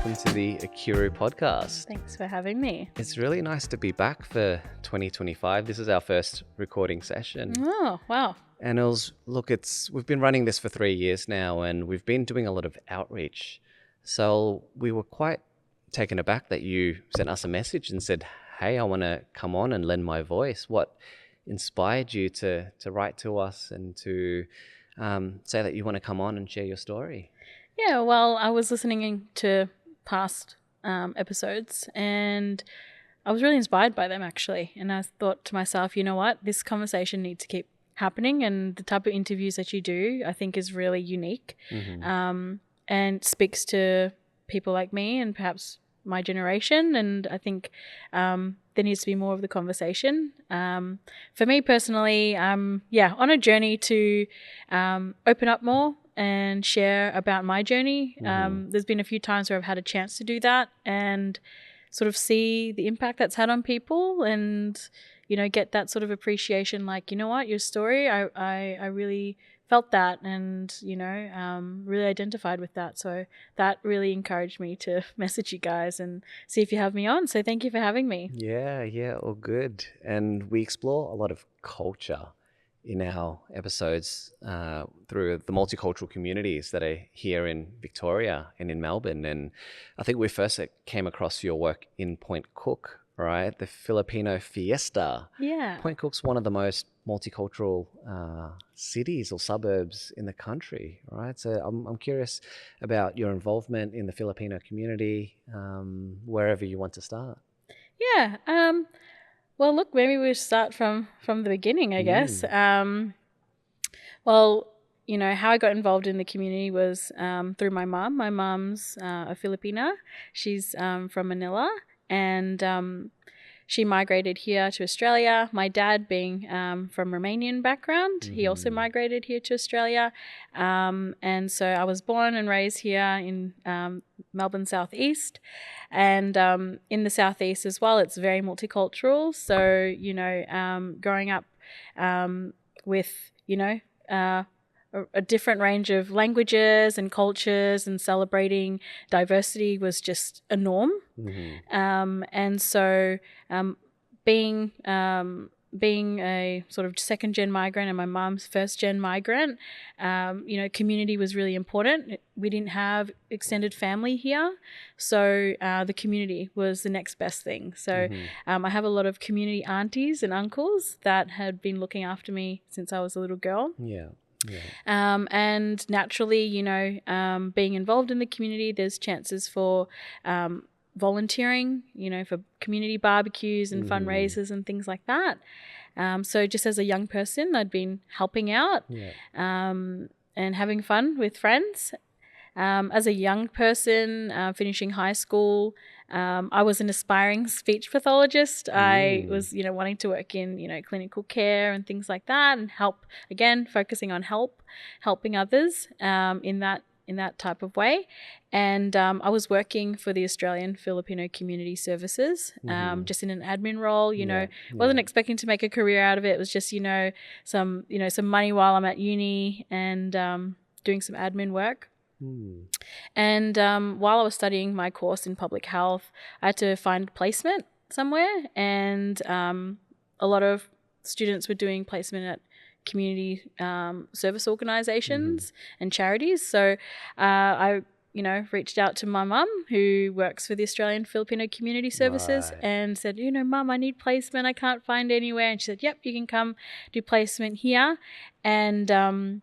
welcome to the OKIRU podcast. Thanks for having me. It's really nice to be back for 2025. This is our first recording session. Oh, wow. And we've been running this for 3 years now, and we've been doing a lot of outreach. So we were quite taken aback that you sent us a message and said, hey, I want to come on and lend my voice. What inspired you to write to us and to say that you want to come on and share your story? Yeah, well, I was listening to past episodes and I was really inspired by them, actually. And I thought to myself, you know what, this conversation needs to keep happening, and the type of interviews that you do, I think, is really unique, and speaks to people like me and perhaps my generation. And I think there needs to be more of the conversation. For me personally, on a journey to open up more and share about my journey. There's been a few times where I've had a chance to do that and sort of see the impact that's had on people, and, you know, get that sort of appreciation, like, you know what, your story, I really felt that, and, you know, really identified with that. So that really encouraged me to message you guys and see if you have me on. So thank you for having me. Yeah, all good. And we explore a lot of culture in our episodes through the multicultural communities that are here in Victoria and in Melbourne. And I think we first came across your work in Point Cook, right? The Filipino Fiesta. Yeah. Point Cook's one of the most multicultural cities or suburbs in the country, right? So I'm curious about your involvement in the Filipino community, wherever you want to start. Yeah. Well, look, maybe we'll start from the beginning, I guess. Well, you know, how I got involved in the community was through my mum. My mum's a Filipina. She's from Manila, and she migrated here to Australia. My dad, being from Romanian background, he also migrated here to Australia. And so I was born and raised here in Melbourne Southeast. And in the Southeast as well, it's very multicultural. So, you know, growing up with, you know, a different range of languages and cultures and celebrating diversity was just a norm. And so being a sort of second-gen migrant and my mom's first-gen migrant, you know, community was really important. We didn't have extended family here, so the community was the next best thing. So I have a lot of community aunties and uncles that had been looking after me since I was a little girl. And naturally, you know, being involved in the community, there's chances for volunteering, you know, for community barbecues and fundraisers and things like that. So just as a young person, I'd been helping out and having fun with friends. As a young person, finishing high school, I was an aspiring speech pathologist. I was, you know, wanting to work in, you know, clinical care and things like that, and focusing on helping others in that type of way. And I was working for the Australian Filipino Community Services, just in an admin role, you know, wasn't expecting to make a career out of it. It was just, some money while I'm at uni and doing some admin work. And while I was studying my course in public health, I had to find placement somewhere, and a lot of students were doing placement at community service organizations and charities. So I, you know, reached out to my mum, who works for the Australian Filipino Community Services, and said, you know, Mum, I need placement. I can't find anywhere. And she said, yep, you can come do placement here. And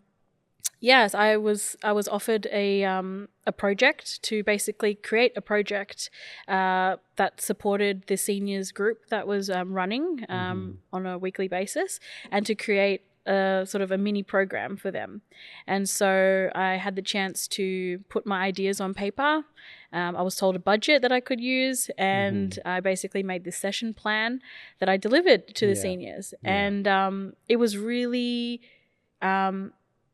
yes, I was offered a project to basically create a project that supported the seniors group that was running on a weekly basis, and to create sort of a mini program for them. And so I had the chance to put my ideas on paper. I was told a budget that I could use, and I basically made this session plan that I delivered to the seniors. And it was really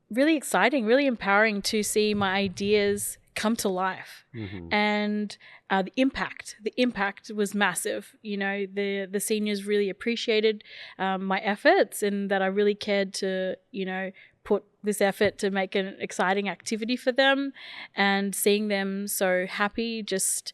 really exciting, really empowering to see my ideas come to life. And the impact was massive. You know, the seniors really appreciated my efforts, and that I really cared to, you know, put this effort to make an exciting activity for them, and seeing them so happy, just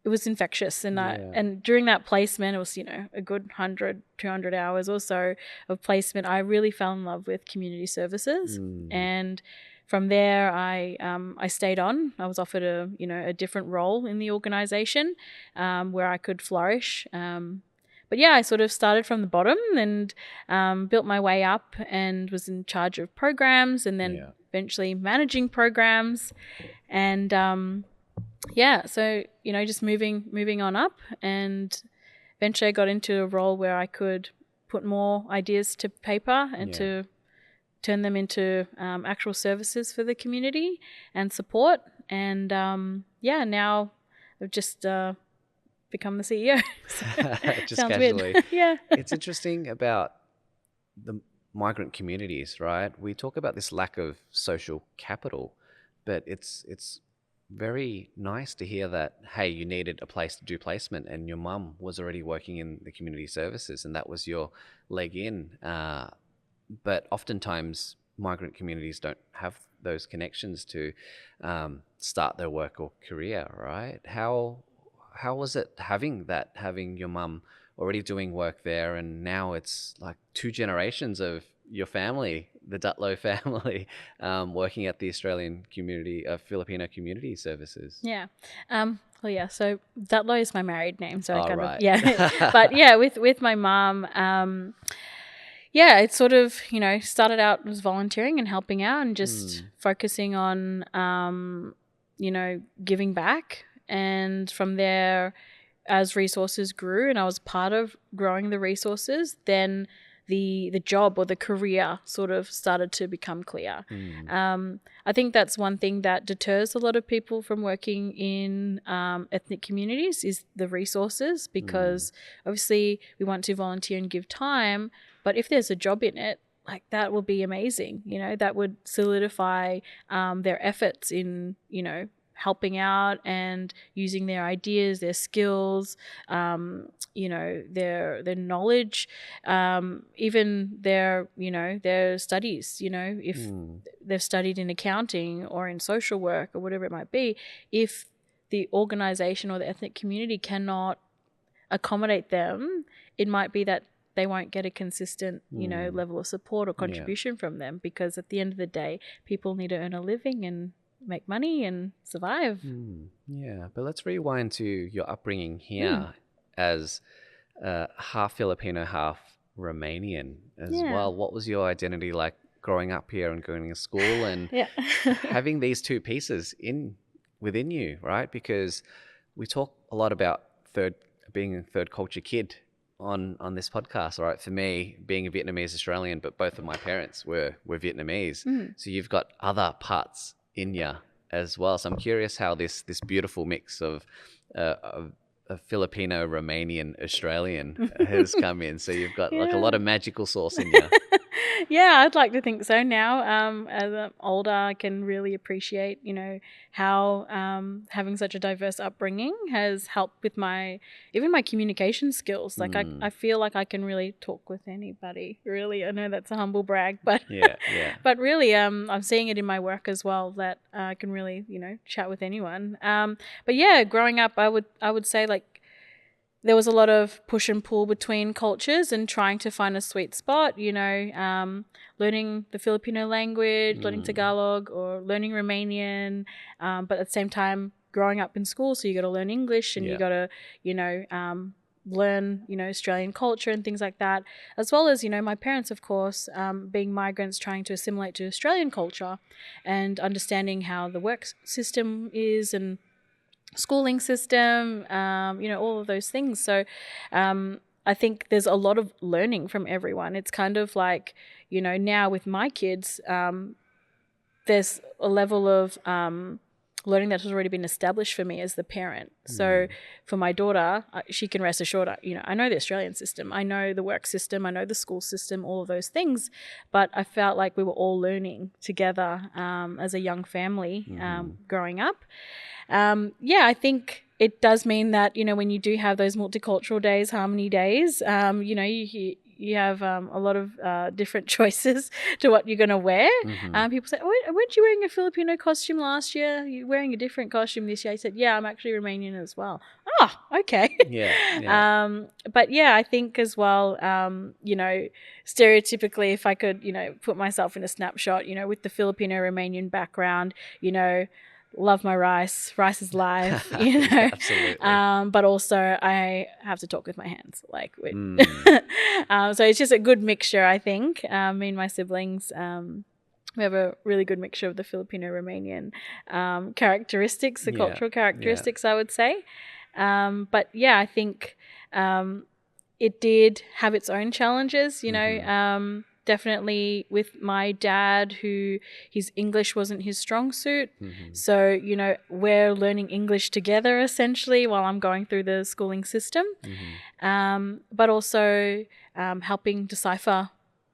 it was infectious. And during that placement, it was, a good 100, 200 hours or so of placement, I really fell in love with community services. And from there, I stayed on. I was offered a different role in the organization where I could flourish. But yeah, I sort of started from the bottom and built my way up, and was in charge of programs, and then eventually managing programs. And so just moving on up, and eventually I got into a role where I could put more ideas to paper and to turn them into actual services for the community and support. And now I've just become the CEO. Just sounds casually. weird. Yeah. It's interesting about the migrant communities, right? We talk about this lack of social capital, but it's very nice to hear that, hey, you needed a place to do placement, and your mum was already working in the community services, and that was your leg in. But oftentimes migrant communities don't have those connections to start their work or career, right? How was it having your mum already doing work there, and now it's like 2 generations of your family, the Dutlow family, working at the Australian Filipino Community Services? Yeah. So Dutlow is my married name, so I kind right. of but with my mom, it sort of, started out as volunteering and helping out, and just focusing on giving back. And from there, as resources grew and I was part of growing the resources, then the job or the career sort of started to become clear. I think that's one thing that deters a lot of people from working in ethnic communities, is the resources, because obviously we want to volunteer and give time, but if there's a job in it, like, that would be amazing. That would solidify their efforts in, helping out and using their ideas, their skills, their knowledge, even their studies. If they've studied in accounting or in social work or whatever it might be, if the organization or the ethnic community cannot accommodate them, it might be that they won't get a consistent, level of support or contribution from them, because at the end of the day, people need to earn a living and make money and survive. Yeah, but let's rewind to your upbringing here as half Filipino, half Romanian as well. What was your identity like growing up here and going to school and having these two pieces within you, right? Because we talk a lot about being a third culture kid on this podcast, right? For me, being a Vietnamese Australian, but both of my parents were Vietnamese. So you've got other parts in you as well. So I'm curious how this beautiful mix of a Filipino, Romanian, Australian has come in. So you've got like a lot of magical sauce in you. Yeah, I'd like to think so now. As I'm older, I can really appreciate, how having such a diverse upbringing has helped with my communication skills. Like I feel like I can really talk with anybody. Really, I know that's a humble brag, but but really, I'm seeing it in my work as well, that I can really, chat with anyone. But yeah, growing up, I would say, like, there was a lot of push and pull between cultures and trying to find a sweet spot, learning the Filipino language, learning Tagalog, or learning Romanian, but at the same time growing up in school, so you got to learn English and you got to, learn, Australian culture and things like that, as well as, my parents, of course, being migrants, trying to assimilate to Australian culture and understanding how the work system is and schooling system, all of those things. So I think there's a lot of learning from everyone. It's kind of like, now with my kids, there's a level of learning that has already been established for me as the parent. So for my daughter, she can rest assured, I know the Australian system, I know the work system, I know the school system, all of those things. But I felt like we were all learning together as a young family growing up. I think it does mean that, when you do have those multicultural days, harmony days, you have a lot of different choices to what you're going to wear. People say, weren't you wearing a Filipino costume last year? You're wearing a different costume this year. I said, yeah, I'm actually Romanian as well. Oh, okay. But yeah, I think as well, you know, stereotypically, if I could, you know, put myself in a snapshot, you know, with the Filipino Romanian background, you know, love my rice. Rice is life, you know. Yeah, absolutely. But also I have to talk with my hands. Like, so it's just a good mixture, I think. Me and my siblings, we have a really good mixture of the Filipino Romanian characteristics, the cultural characteristics, I would say. But yeah, I think it did have its own challenges, you know. Definitely with my dad, who his English wasn't his strong suit. So, you know, we're learning English together essentially while I'm going through the schooling system. But also helping decipher,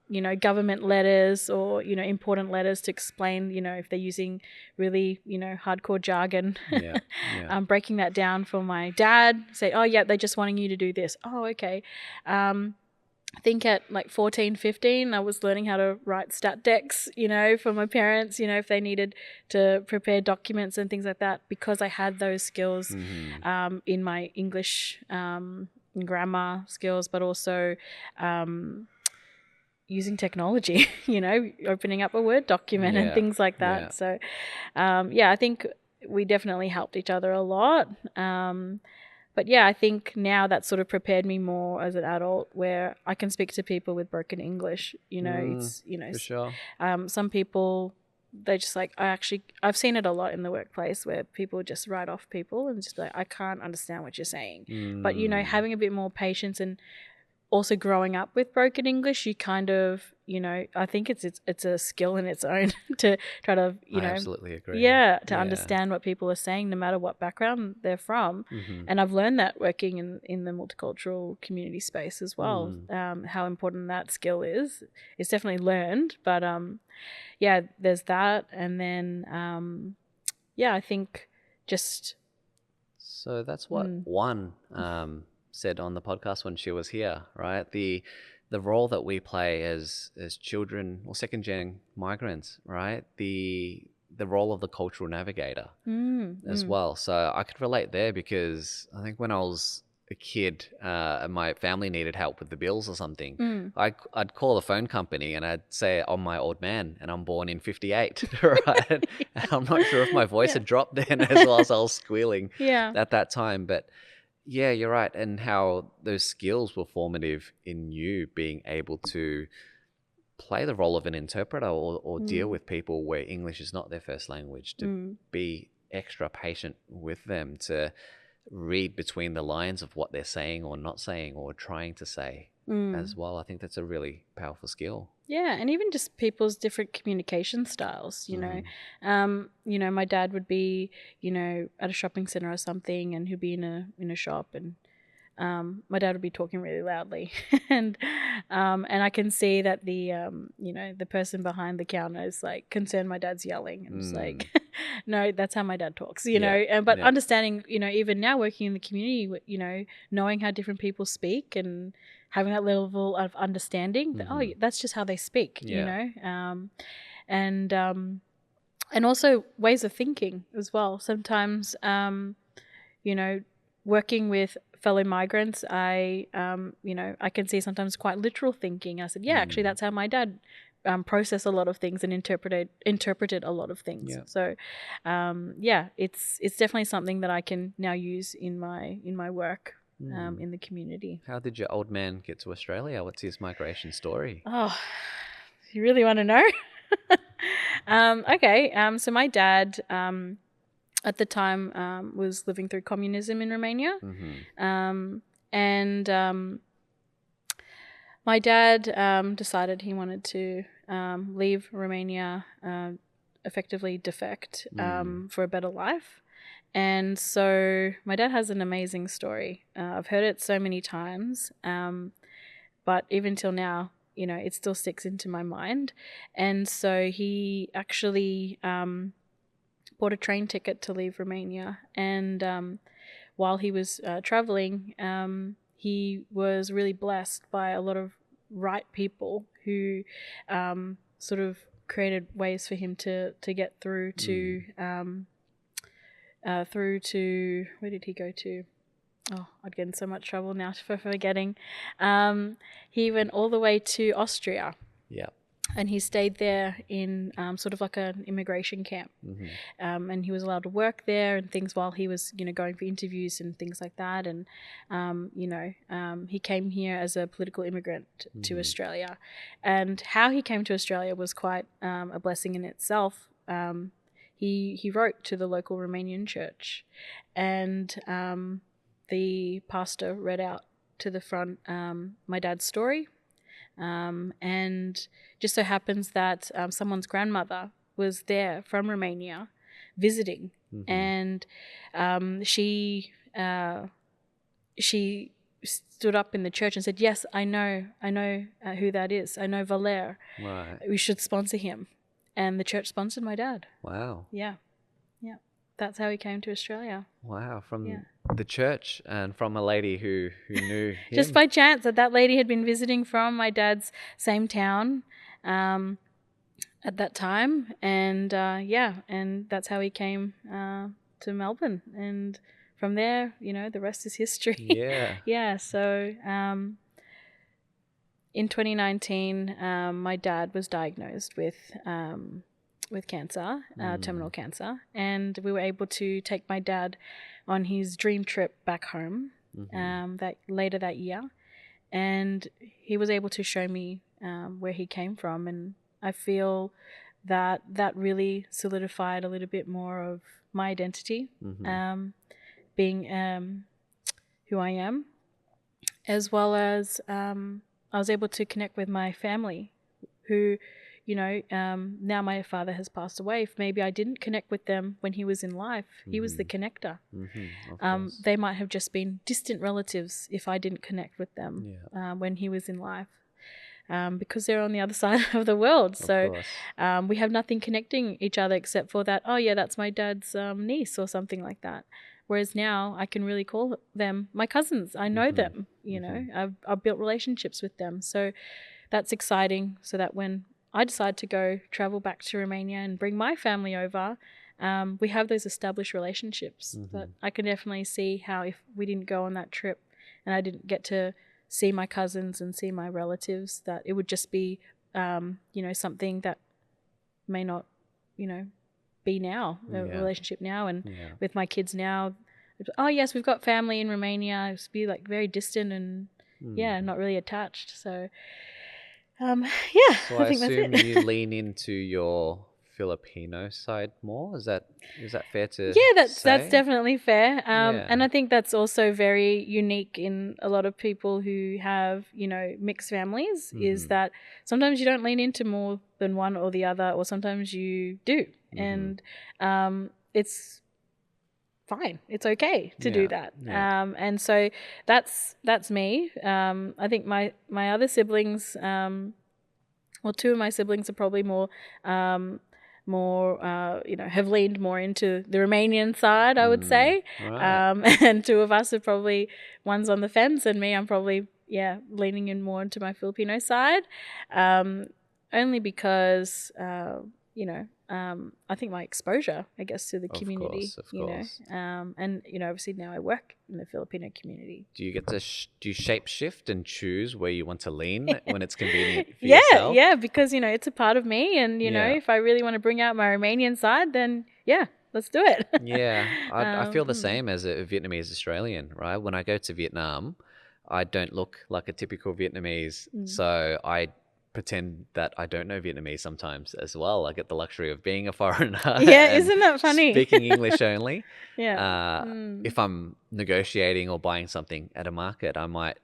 you know, government letters or, you know, important letters to explain, you know, if they're using really, you know, hardcore jargon. Breaking that down for my dad, say, oh, yeah, they're just wanting you to do this. Oh, okay. I think at like 14, 15, I was learning how to write stat decks, you know, for my parents, you know, if they needed to prepare documents and things like that, because I had those skills in my English grammar skills, but also using technology, you know, opening up a Word document and things like that. So, I think we definitely helped each other a lot. But yeah, I think now that sort of prepared me more as an adult, where I can speak to people with broken English. You know, it's, you know, for sure. Some people, they just like, I've seen it a lot in the workplace where people just write off people and just be like, I can't understand what you're saying. But, you know, having a bit more patience and also growing up with broken English, you kind of, you know, I think it's a skill in its own to try to, you know, I absolutely agree. to understand what people are saying, no matter what background they're from. And I've learned that working in the multicultural community space as well, how important that skill is. It's definitely learned, but there's that. And then, I think just... So that's what one said on the podcast when she was here, right? The role that we play as children or second gen migrants, right? The role of the cultural navigator as well. So I could relate there, because I think when I was a kid and my family needed help with the bills or something, I'd call the phone company and I'd say, I'm my old man and I'm born in 58, right? I'm not sure if my voice had dropped then as well as I was squealing at that time, but yeah, you're right. And how those skills were formative in you being able to play the role of an interpreter or deal with people where English is not their first language, to be extra patient with them, to read between the lines of what they're saying or not saying or trying to say as well. I think that's a really powerful skill. Yeah, and even just people's different communication styles, you know. You know, my dad would be, you know, at a shopping center or something, and he'd be in a shop, and my dad would be talking really loudly, and I can see that the you know, the person behind the counter is like concerned my dad's yelling, and it's like, no, that's how my dad talks, you know. And but understanding, you know, even now working in the community, you know, knowing how different people speak and having that level of understanding that, oh, that's just how they speak, you know. And also ways of thinking as well. Sometimes, you know, working with fellow migrants, I, you know, I can see sometimes quite literal thinking. I said, yeah, actually, that's how my dad processed a lot of things and interpreted a lot of things. So, it's definitely something that I can now use in my work. In the community. How did your old man get to Australia? What's his migration story? Oh, you really want to know? Okay. So my dad, at the time, was living through communism in Romania. And my dad decided he wanted to leave Romania, effectively defect for a better life. And so my dad has an amazing story. I've heard it so many times, but even till now, you know, it still sticks into my mind. And so he actually bought a train ticket to leave Romania. And while he was traveling, he was really blessed by a lot of right people who sort of created ways for him to get through to where did he go to? Oh, I'd get in so much trouble now for forgetting. He went all the way to Austria. Yeah. And he stayed there in sort of like an immigration camp. And he was allowed to work there and things while he was, going for interviews and things like that. And, he came here as a political immigrant to Australia. And how he came to Australia was quite a blessing in itself. He wrote to the local Romanian church, and the pastor read out to the front my dad's story. And just so happens that someone's grandmother was there from Romania visiting, and she stood up in the church and said, "Yes, I know who that is. I know Valer. Right. We should sponsor him." And the church sponsored my dad. Wow. Yeah. That's how he came to Australia. Wow. From the church and from a lady who knew him. Just by chance that lady had been visiting from my dad's same town at that time. And and that's how he came to Melbourne. And from there, the rest is history. Yeah. Yeah. So in 2019, my dad was diagnosed with cancer, terminal cancer, and we were able to take my dad on his dream trip back home later that year, and he was able to show me where he came from, and I feel that really solidified a little bit more of my identity, being who I am, as well as I was able to connect with my family who, now my father has passed away. If maybe I didn't connect with them when he was in life, he was the connector. They might have just been distant relatives if I didn't connect with them when he was in life, because they're on the other side of the world. So we have nothing connecting each other except for that, oh yeah, that's my dad's niece or something like that. Whereas now I can really call them my cousins. I know them, I've built relationships with them. So that's exciting, so that when I decide to go travel back to Romania and bring my family over, we have those established relationships. But I can definitely see how if we didn't go on that trip and I didn't get to see my cousins and see my relatives, that it would just be, something that may not, be now, a relationship now. And with my kids now, oh yes, we've got family in Romania. It would be like very distant and not really attached. So So I think that's assume it. you lean into your Filipino side more. Is that fair to that's say? definitely fair. And I think that's also very unique in a lot of people who have, mixed families, is that sometimes you don't lean into more than one or the other, or sometimes you do. And it's fine. It's okay to do that. And so that's me. I think my other siblings, two of my siblings are probably more, have leaned more into the Romanian side, I would say. Right. And two of us are probably, one's on the fence, and me, I'm probably, leaning in more into my Filipino side. Only because, I think my exposure, I guess, to the community, of course. and, obviously now I work in the Filipino community. Do you get to do you shape shift and choose where you want to lean when it's convenient for yourself? Yeah, because, it's a part of me, and, if I really want to bring out my Romanian side, then let's do it. I feel the same as a Vietnamese Australian, right? When I go to Vietnam, I don't look like a typical Vietnamese, so I pretend that I don't know Vietnamese sometimes as well. I get the luxury of being a foreigner. Yeah, isn't that funny? Speaking English only. Yeah. If I'm negotiating or buying something at a market, I might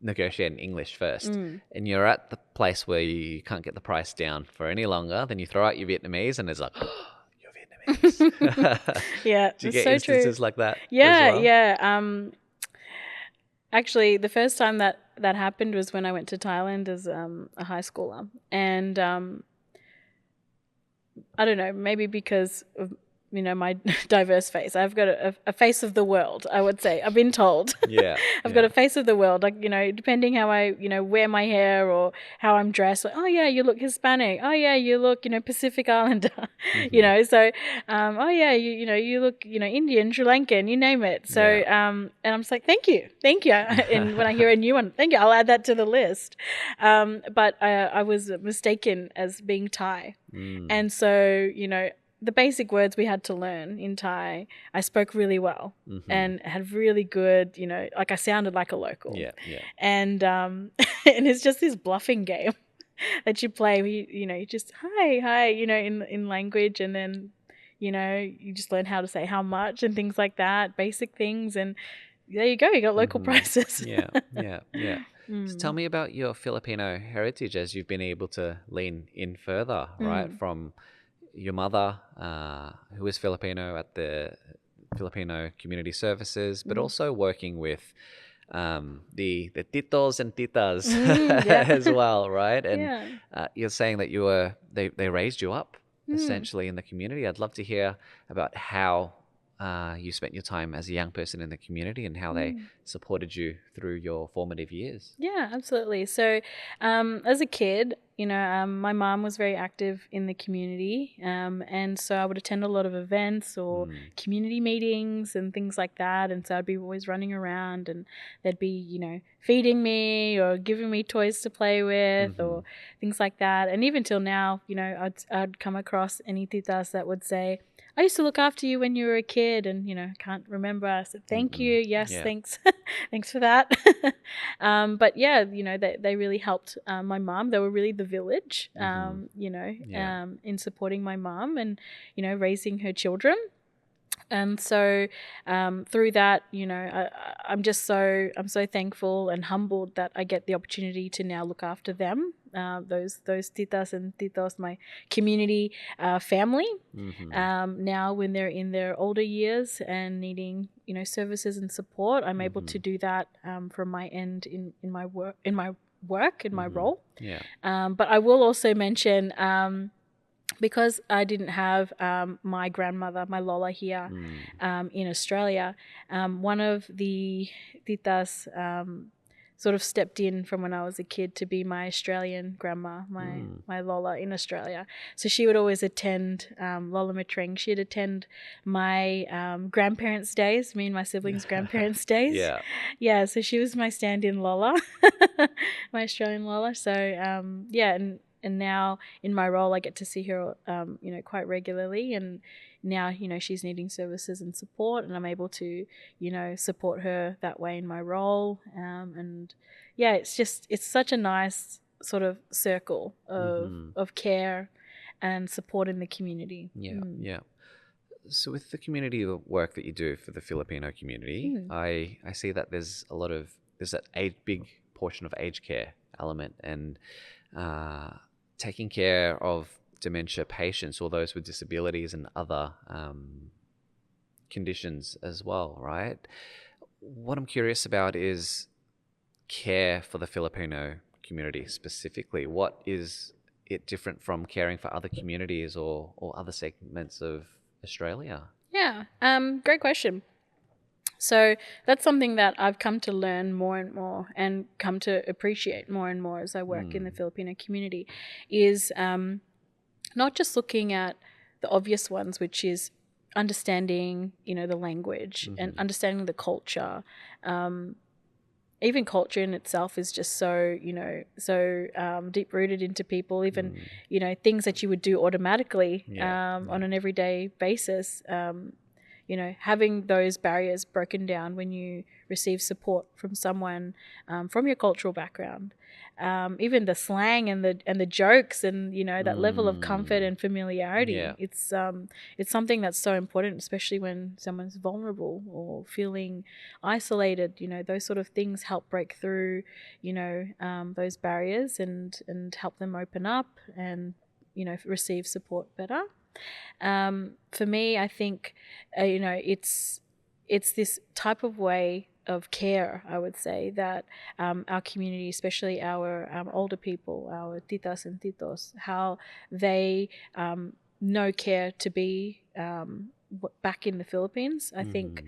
negotiate in English first. And you're at the place where you can't get the price down for any longer. Then you throw out your Vietnamese, and it's like, oh, you're Vietnamese. Yeah, Do you get so instances true. like that? Yeah, as well? yeah. Actually, the first time that happened was when I went to Thailand as a high schooler. And I don't know, maybe because of my diverse face. I've got a face of the world, I would say. I've been told. Yeah. I've got a face of the world. Like, depending how I, wear my hair or how I'm dressed. Like, oh yeah, you look Hispanic. Oh yeah, you look, Pacific Islander. So, oh yeah, you look, Indian, Sri Lankan, you name it. So, and I'm just like, thank you. And when I hear a new one, thank you, I'll add that to the list. But I was mistaken as being Thai. And so, the basic words we had to learn in Thai, I spoke really well and had really good, like I sounded like a local. Yeah, yeah. And and it's just this bluffing game that you play where you just hi, in language, and then, you just learn how to say how much and things like that, basic things, and there you go, you got local prices. Yeah. So tell me about your Filipino heritage as you've been able to lean in further, right? From your mother, who is Filipino at the Filipino Community Services, but also working with the titos and titas as well, right? And you're saying that they raised you up essentially in the community. I'd love to hear about how you spent your time as a young person in the community and how they supported you through your formative years. Yeah, absolutely. So as a kid, my mom was very active in the community, and so I would attend a lot of events or community meetings and things like that, and so I'd be always running around, and they'd be, feeding me or giving me toys to play with or things like that. And even till now, I'd come across any titas that would say, I used to look after you when you were a kid, and, I can't remember. I said, thank you. Yes, thanks. Thanks for that. But yeah, they really helped my mom. They were really the village, in supporting my mom and, raising her children. And so through that, I'm so thankful and humbled that I get the opportunity to now look after them, those titas and titos, my community family. Now when they're in their older years and needing, services and support, I'm able to do that from my end in my role. Yeah. But I will also mention, because I didn't have my grandmother, my Lola, here in Australia, one of the titas sort of stepped in from when I was a kid to be my Australian grandma, my Lola in Australia. So she would always attend Lola Matreng. She'd attend my grandparents' days, me and my siblings' grandparents' days. Yeah, so she was my stand-in Lola, my Australian Lola. So, and now in my role, I get to see her, quite regularly. And now, she's needing services and support, and I'm able to, support her that way in my role. And yeah, it's such a nice sort of circle of care and support in the community. Yeah. So with the community work that you do for the Filipino community, I see that there's that big portion of aged care element and taking care of dementia patients or those with disabilities and other conditions as well, right? What I'm curious about is care for the Filipino community specifically. What is it different from caring for other communities or other segments of Australia? Yeah, great question. So that's something that I've come to learn more and more and come to appreciate more and more as I work in the Filipino community is not just looking at the obvious ones, which is understanding, the language and understanding the culture. Even culture in itself is just so deep rooted into people, even, things that you would do automatically on an everyday basis. Having those barriers broken down when you receive support from someone from your cultural background, even the slang and the jokes and that level of comfort and familiarity. It's something that's so important, especially when someone's vulnerable or feeling isolated. Those sort of things help break through those barriers and help them open up and receive support better. For me, I think, it's this type of way of care, I would say, that our community, especially our older people, our titas and titos, how they know care to be back in the Philippines. I think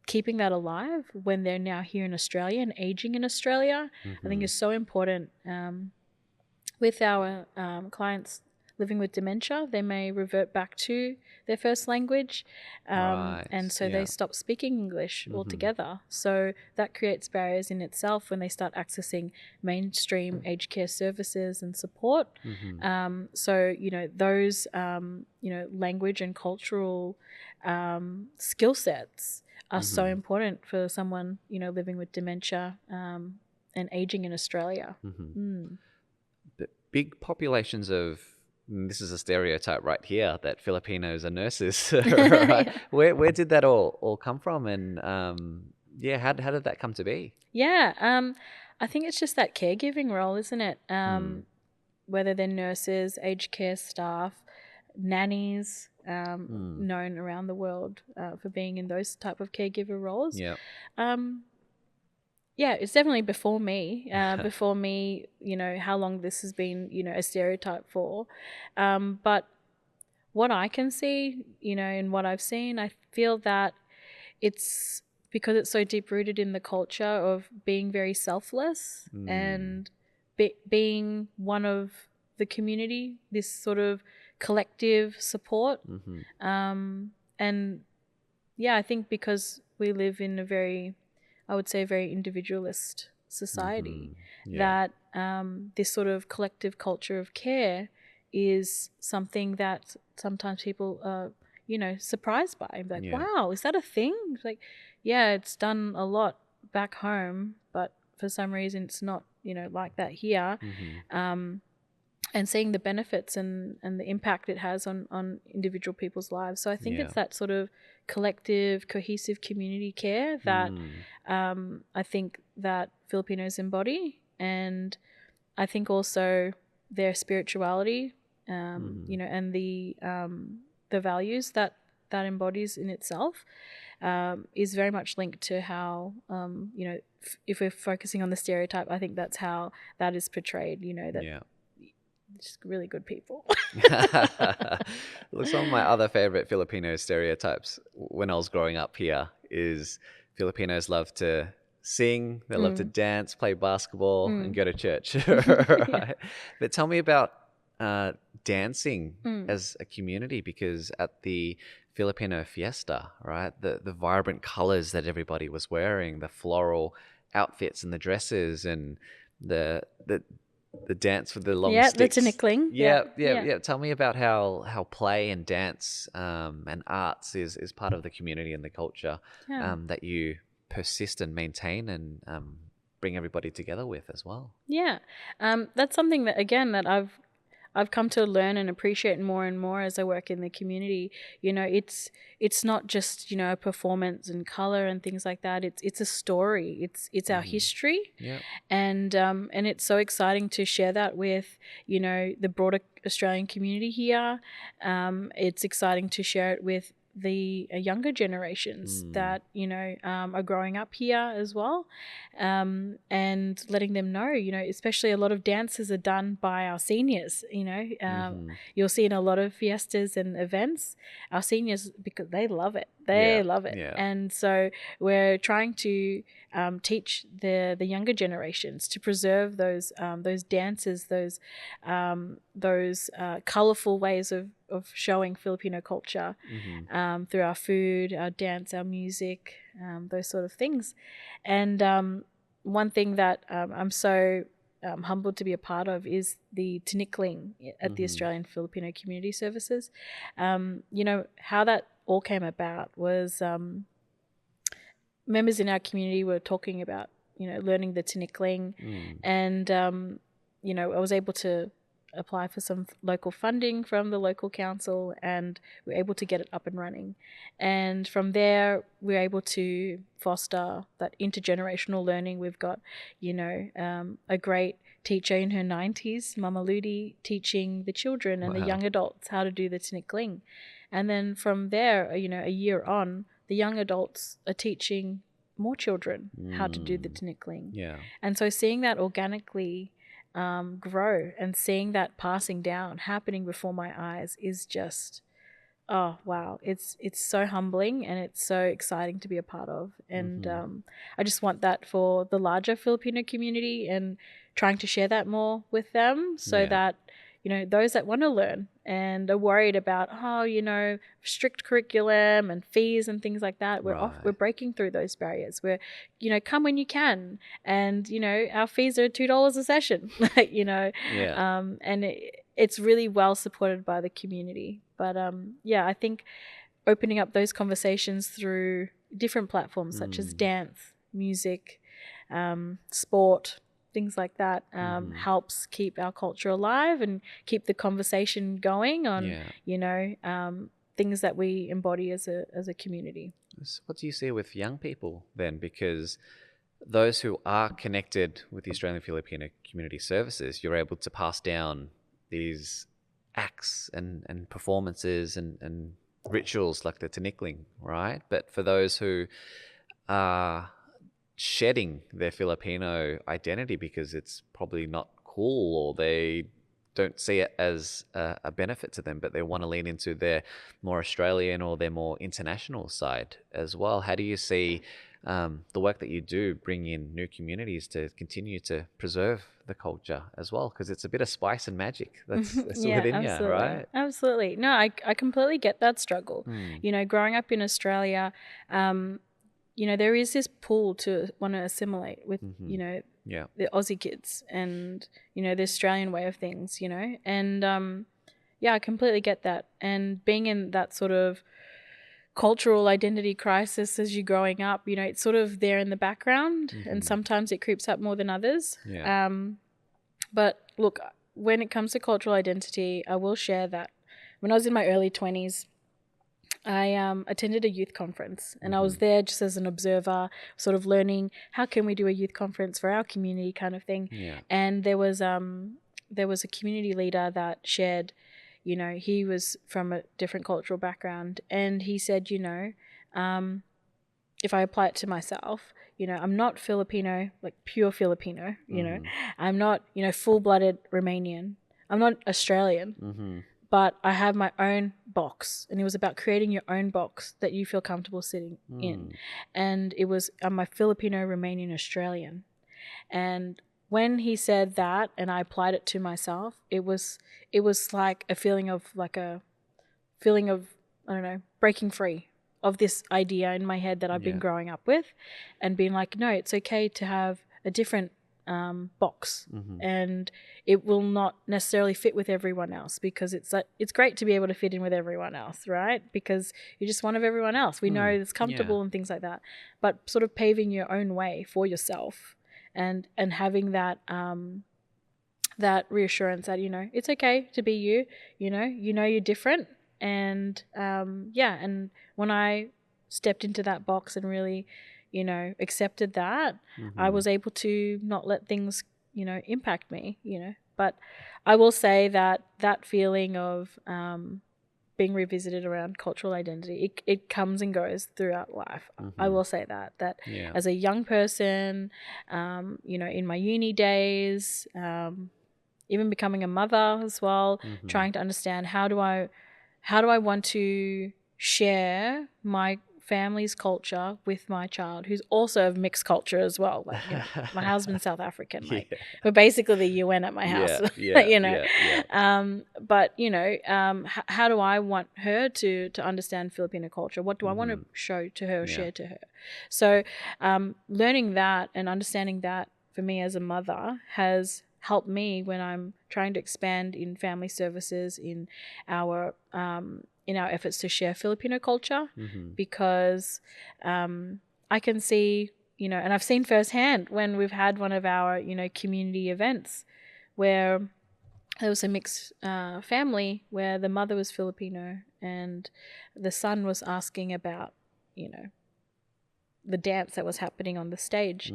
keeping that alive when they're now here in Australia and aging in Australia, I think is so important. With our clients living with dementia, they may revert back to their first language, and so they stop speaking English altogether. So that creates barriers in itself when they start accessing mainstream aged care services and support. So, you know, those, you know, language and cultural skill sets are so important for someone, you know, living with dementia and aging in Australia. The big populations of, this is a stereotype right here, that Filipinos are nurses. Right? Where did that all come from? And how did that come to be? I think it's just that caregiving role, isn't it? Whether they're nurses, aged care staff, nannies, known around the world for being in those type of caregiver roles. It's definitely before me. Before me, you know, how long this has been, you know, a stereotype for. But what I can see, you know, and what I've seen, I feel that it's because it's so deep rooted in the culture of being very selfless and being one of the community, this sort of collective support. And yeah, I think because we live in a very, I would say, very individualist society, that this sort of collective culture of care is something that sometimes people are, you know, surprised by. Like, wow, is that a thing? It's like, yeah, it's done a lot back home, but for some reason it's not, you know, like that here. And seeing the benefits and the impact it has on individual people's lives. So I think it's that sort of collective, cohesive community care that I think that Filipinos embody. And I think also their spirituality, you know, and the values that embodies in itself is very much linked to how, you know, if we're focusing on the stereotype, I think that's how that is portrayed, you know, that just really good people. Look, some of my other favorite Filipino stereotypes when I was growing up here is Filipinos love to sing, they love to dance, play basketball, and go to church. Right? But tell me about dancing as a community, because at the Filipino fiesta, right, the vibrant colors that everybody was wearing, the floral outfits and the dresses, and the dance with the long sticks. The tinikling. Yeah. Tell me about how play and dance and arts is part of the community and the culture that you persist and maintain and bring everybody together with as well. That's something that, again, that I've come to learn and appreciate more and more as I work in the community. You know, it's not just, you know, a performance and color and things like that. It's a story. It's our history. And it's so exciting to share that with, you know, the broader Australian community here. It's exciting to share it with the younger generations that, you know, are growing up here as well, and letting them know, you know, especially a lot of dances are done by our seniors, you know. You'll see in a lot of fiestas and events, our seniors, because they love it. They love it. And so we're trying to teach the younger generations to preserve those dances, those colorful ways of showing Filipino culture through our food, our dance, our music, those sort of things. And one thing that I'm so humbled to be a part of is the tinikling at the Australian Filipino Community Services. You know, how that all came about was members in our community were talking about, you know, learning the tinikling, and you know, I was able to apply for some local funding from the local council, and we're able to get it up and running. And from there, we're able to foster that intergenerational learning. We've got, you know, a great teacher in her 90s, Mama Ludi, teaching the children and the young adults how to do the tinikling. And then from there, you know, a year on, the young adults are teaching more children how to do the tinikling. And so seeing that organically grow and seeing that passing down happening before my eyes is just oh wow, it's so humbling and it's so exciting to be a part of. And I just want that for the larger Filipino community, and trying to share that more with them, so Yeah. that, you know, those that want to learn and are worried about, oh, you know, strict curriculum and fees and things like that, we're Right. breaking through those barriers. We're, you know, come when you can, and you know, our fees are $2 a session, you know, Yeah. and it's really well supported by the community. But yeah, I think opening up those conversations through different platforms such as dance, music, sport, things like that, helps keep our culture alive and keep the conversation going on, Yeah. you know, things that we embody as a community. So what do you see with young people then? Because those who are connected with the Australian Filipino Community Services, you're able to pass down these acts and performances and rituals like the tinikling, right? But for those who are shedding their Filipino identity because it's probably not cool, or they don't see it as a benefit to them, but they want to lean into their more Australian or their more international side as well. How do you see the work that you do bring in new communities to continue to preserve the culture as well? Because it's a bit of spice and magic that's Yeah, within you, absolutely. right? Absolutely. No, I completely get that struggle. Mm. You know, growing up in Australia, you know, there is this pull to want to assimilate with, you know, Yeah. the Aussie kids and, you know, the Australian way of things, you know. And yeah, I completely get that. And being in that sort of cultural identity crisis as you're growing up, you know, it's sort of there in the background, and sometimes it creeps up more than others. Yeah. But look, when it comes to cultural identity, I will share that when I was in my early 20s, I attended a youth conference, and I was there just as an observer, sort of learning how can we do a youth conference for our community, kind of thing. Yeah. And there was a community leader that shared, you know, he was from a different cultural background, and he said, you know, if I apply it to myself, you know, I'm not Filipino, like pure Filipino, you know, I'm not, you know, full-blooded Romanian, I'm not Australian, but I have my own box. And it was about creating your own box that you feel comfortable sitting in. And it was, I'm a Filipino, Romanian, Australian. And when he said that and I applied it to myself, it was like a feeling of I don't know, breaking free of this idea in my head that I've been growing up with, and being like, no, it's okay to have a different box, and it will not necessarily fit with everyone else, because it's great to be able to fit in with everyone else, right? Because you're just one of everyone else. We know it's comfortable and things like that, but sort of paving your own way for yourself, and having that that reassurance that, you know, it's okay to be you, you know you're different. And and when I stepped into that box and really, you know, accepted that, I was able to not let things, you know, impact me, you know. But I will say that that feeling of being revisited around cultural identity, it comes and goes throughout life. I will say that as a young person, you know, in my uni days, even becoming a mother as well, trying to understand how do I want to share my family's culture with my child, who's also of mixed culture as well. Like, you know, my husband's South African. Like, we're basically the UN at my house. You know. But you know, how do I want her to understand Filipino culture? What do I want to show to her or share to her? So, learning that and understanding that for me as a mother has helped me when I'm trying to expand in family services in our efforts to share Filipino culture, because I can see, you know, and I've seen firsthand when we've had one of our, you know, community events where there was a mixed family where the mother was Filipino and the son was asking about, you know, the dance that was happening on the stage,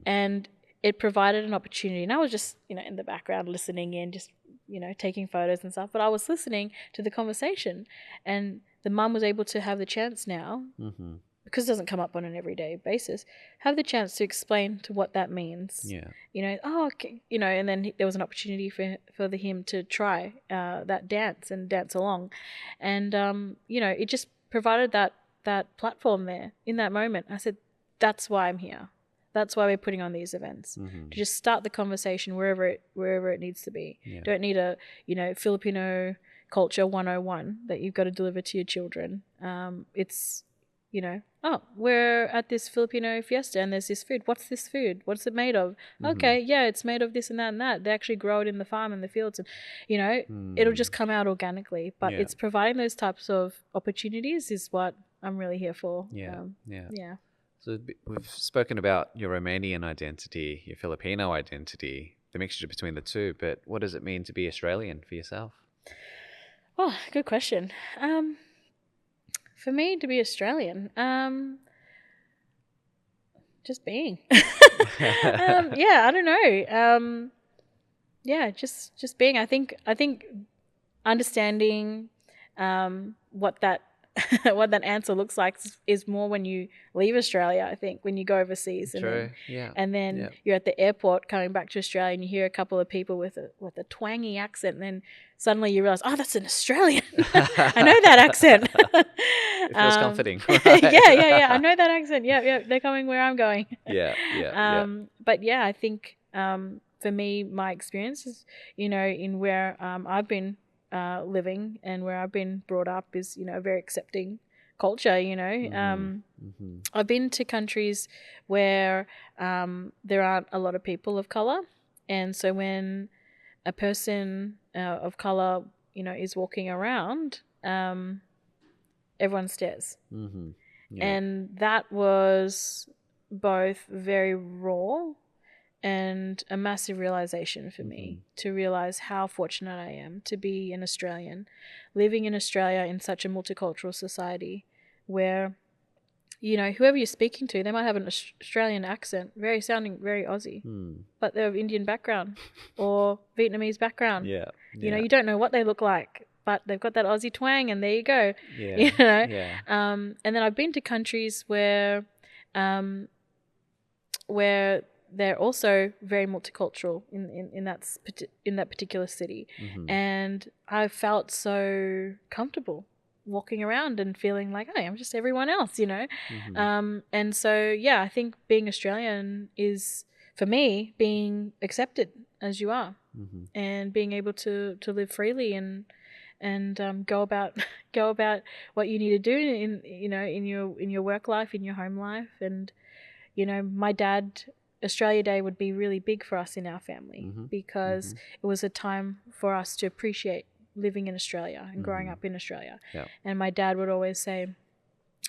and it provided an opportunity. And I was just, you know, in the background listening in, just, you know, taking photos and stuff, but I was listening to the conversation, and the mum was able to have the chance now because it doesn't come up on an everyday basis, have the chance to explain to what that means. Yeah. You know, oh, okay, you know, and then there was an opportunity for him to try that dance and dance along, and you know, it just provided that platform there in that moment. I said, that's why I'm here. That's why we're putting on these events, to just start the conversation wherever it needs to be. Yeah. Don't need a, you know, Filipino culture 101 that you've got to deliver to your children. It's, you know, oh, we're at this Filipino fiesta and there's this food. What's this food? What's it made of? Okay, yeah, it's made of this and that and that. They actually grow it in the farm, in the fields, and, you know, it'll just come out organically. But Yeah. it's providing those types of opportunities is what I'm really here for. Yeah. Yeah. So we've spoken about your Romanian identity, your Filipino identity, the mixture between the two, but what does it mean to be Australian for yourself? Oh, good question. For me to be Australian, just being. Yeah, I don't know. Yeah, just being. I think understanding what that what that answer looks like is more when you leave Australia. I think when you go overseas, True. and then you're at the airport coming back to Australia, and you hear a couple of people with a twangy accent, and then suddenly you realize, oh, that's an Australian. I know that accent. It feels comforting. Right? Yeah. I know that accent. Yeah. They're coming where I'm going. Yeah. But yeah, I think for me, my experience is, you know, in where I've been living and where I've been brought up is, you know, a very accepting culture, you know. I've been to countries where there aren't a lot of people of color, and so when a person of color, you know, is walking around, everyone stares. And that was both very raw and a massive realization for me, to realize how fortunate I am to be an Australian, living in Australia in such a multicultural society where, you know, whoever you're speaking to, they might have an Australian accent, sounding very Aussie, but they're of Indian background or Vietnamese background. You know, you don't know what they look like, but they've got that Aussie twang, and there you go. You know. And then I've been to countries where they're also very multicultural in that particular city, and I felt so comfortable walking around and feeling like, hey, I'm just everyone else, you know. And so yeah, I think being Australian is, for me, being accepted as you are, and being able to live freely and go about what you need to do in your work life, in your home life. And you know, my dad, Australia Day would be really big for us in our family, because it was a time for us to appreciate living in Australia and growing up in Australia. And my dad would always say,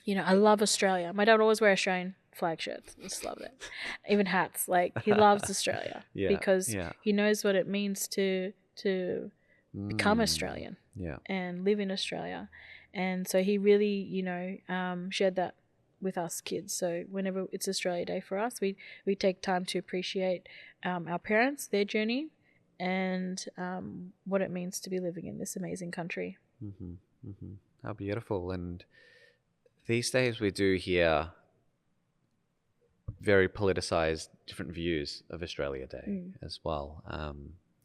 you know, I love Australia. My dad would always wear Australian flag shirts. I just love it. Even hats. Like, he loves Australia because he knows what it means to become Australian and live in Australia. And so he really, you know, shared that with us kids. So whenever it's Australia Day for us, we take time to appreciate our parents, their journey, and what it means to be living in this amazing country. How beautiful. And these days we do hear very politicized different views of Australia Day as well.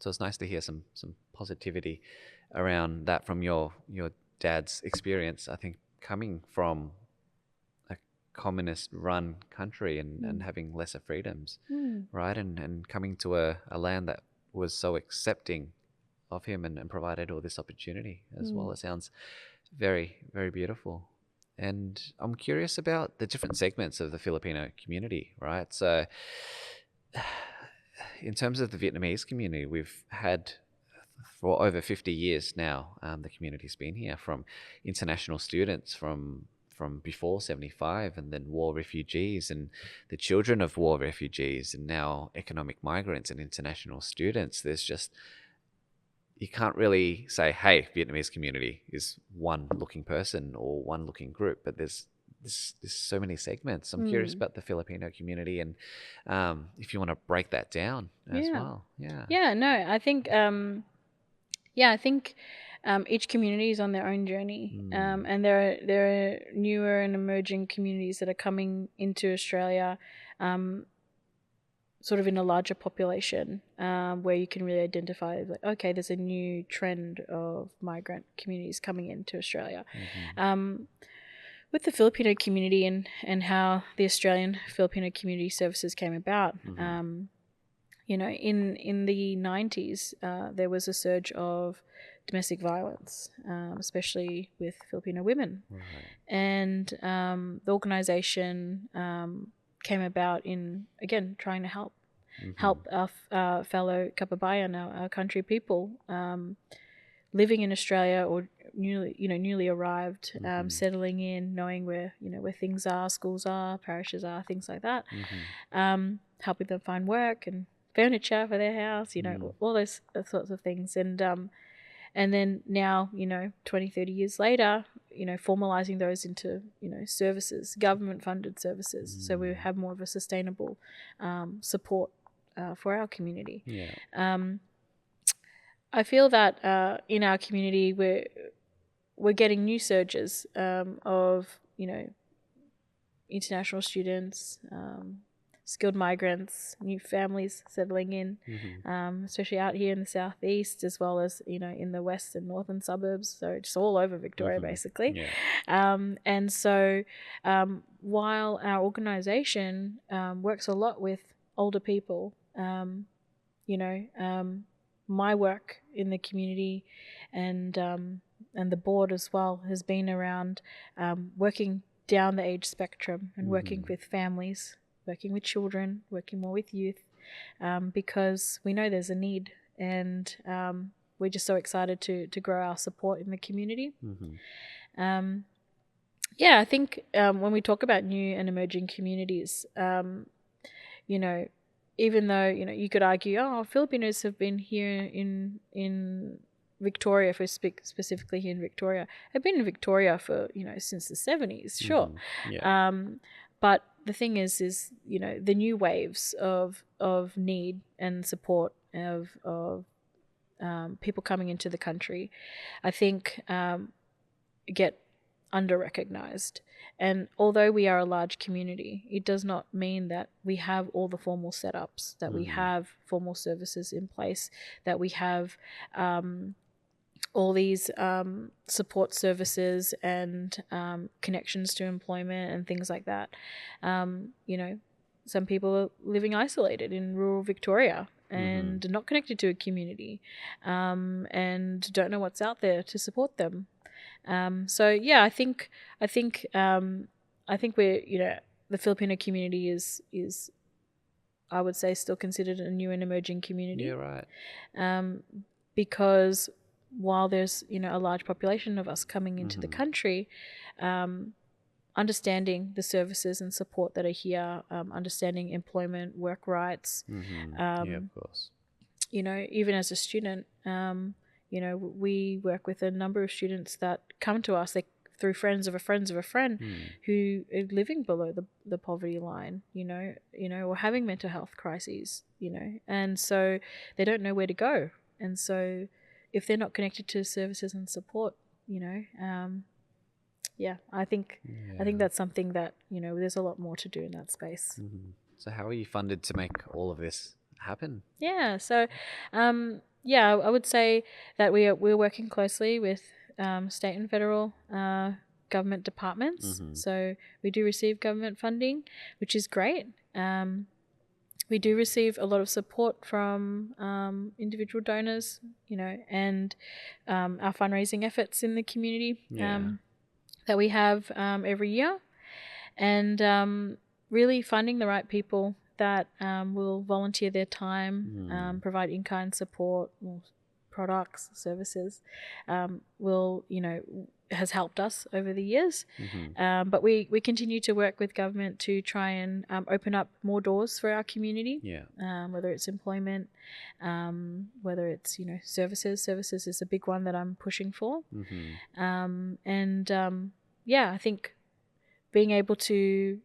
So it's nice to hear some positivity around that from your dad's experience. I think coming from a communist-run country and having lesser freedoms, right? And coming to a land that was so accepting of him and provided all this opportunity as well. It sounds very, very beautiful. And I'm curious about the different segments of the Filipino community, right? So in terms of the Vietnamese community, we've had for over 50 years now, the community's been here, from international students from before 75, and then war refugees and the children of war refugees, and now economic migrants and international students. There's just, you can't really say, hey, Vietnamese community is one looking person or one looking group, but there's so many segments. I'm curious about the Filipino community, and if you want to break that down as well. No, I think each community is on their own journey, and there are newer and emerging communities that are coming into Australia, sort of in a larger population, where you can really identify, like, okay, there's a new trend of migrant communities coming into Australia. With the Filipino community and how the Australian Filipino Community Services came about, you know, in the 90s, there was a surge of domestic violence, especially with Filipino women. Right. And the organisation came about in, again, trying to help our fellow Kababayan, our country people, living in Australia or newly arrived, settling in, knowing where things are, schools are, parishes are, things like that, helping them find work and furniture for their house, all those sorts of things. And then now, 20, 30 years later, formalizing those into, services, government funded services. So we have more of a sustainable support for our community. Yeah. I feel that in our community we're getting new surges of, international students, skilled migrants, new families settling in, especially out here in the southeast, as well as in the west and northern suburbs. So just all over Victoria, basically. Yeah. And so while our organisation works a lot with older people, my work in the community and the board as well has been around working down the age spectrum and working with families, working with children, working more with youth, because we know there's a need, and we're just so excited to grow our support in the community. I think when we talk about new and emerging communities, even though you could argue, Filipinos have been here in Victoria, if we speak specifically here in Victoria, have been in Victoria for since the 70s, sure. Yeah. But the thing is the new waves of need and support of people coming into the country, I think get under-recognized. And although we are a large community, it does not mean that we have all the formal setups, that we have formal services in place, that we have all these support services and connections to employment and things like that. Some people are living isolated in rural Victoria and not connected to a community, and don't know what's out there to support them. I think we're the Filipino community is I would say still considered a new and emerging community. Yeah, right. Because while there's a large population of us coming into the country, understanding the services and support that are here, understanding employment, work rights, Yeah, of course. even as a student, we work with a number of students that come to us through friends of a friend who are living below the poverty line, or having mental health crises, and so they don't know where to go. And so if they're not connected to services and support, I think that's something that, there's a lot more to do in that space. So how are you funded to make all of this happen? Yeah, so I would say that we're working closely with state and federal government departments. So we do receive government funding, which is great. We do receive a lot of support from individual donors, and our fundraising efforts in the community that we have every year, and really finding the right people that will volunteer their time, provide in-kind support, products, services, has helped us over the years. But we continue to work with government to try and open up more doors for our community, whether it's employment, whether it's services. Services is a big one that I'm pushing for. I think being able to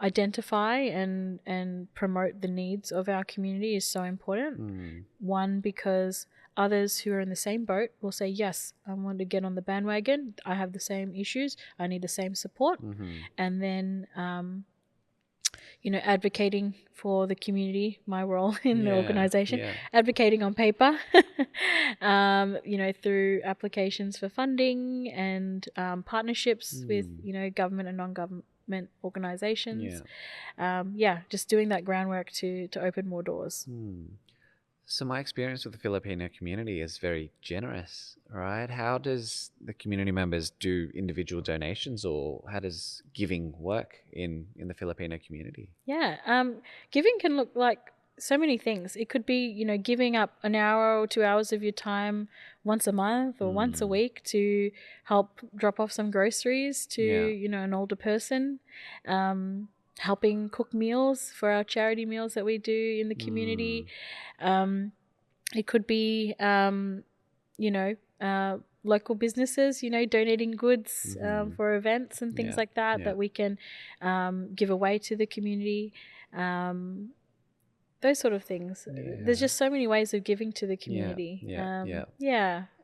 identify and promote the needs of our community is so important. One, because others who are in the same boat will say, yes, I want to get on the bandwagon. I have the same issues. I need the same support. And then, advocating for the community, my role in the organization, advocating on paper, through applications for funding and partnerships with, government and non-government organizations. Just doing that groundwork to open more doors. So my experience with the Filipino community is very generous, right? How does the community members do individual donations, or how does giving work in the Filipino community? Giving can look like so many things. It could be, giving up an hour or 2 hours of your time once a month or once a week to help drop off some groceries to, an older person. Helping cook meals for our charity meals that we do in the community. It could be, local businesses, donating goods for events and things like that we can give away to the community. Those sort of things. There's just so many ways of giving to the community.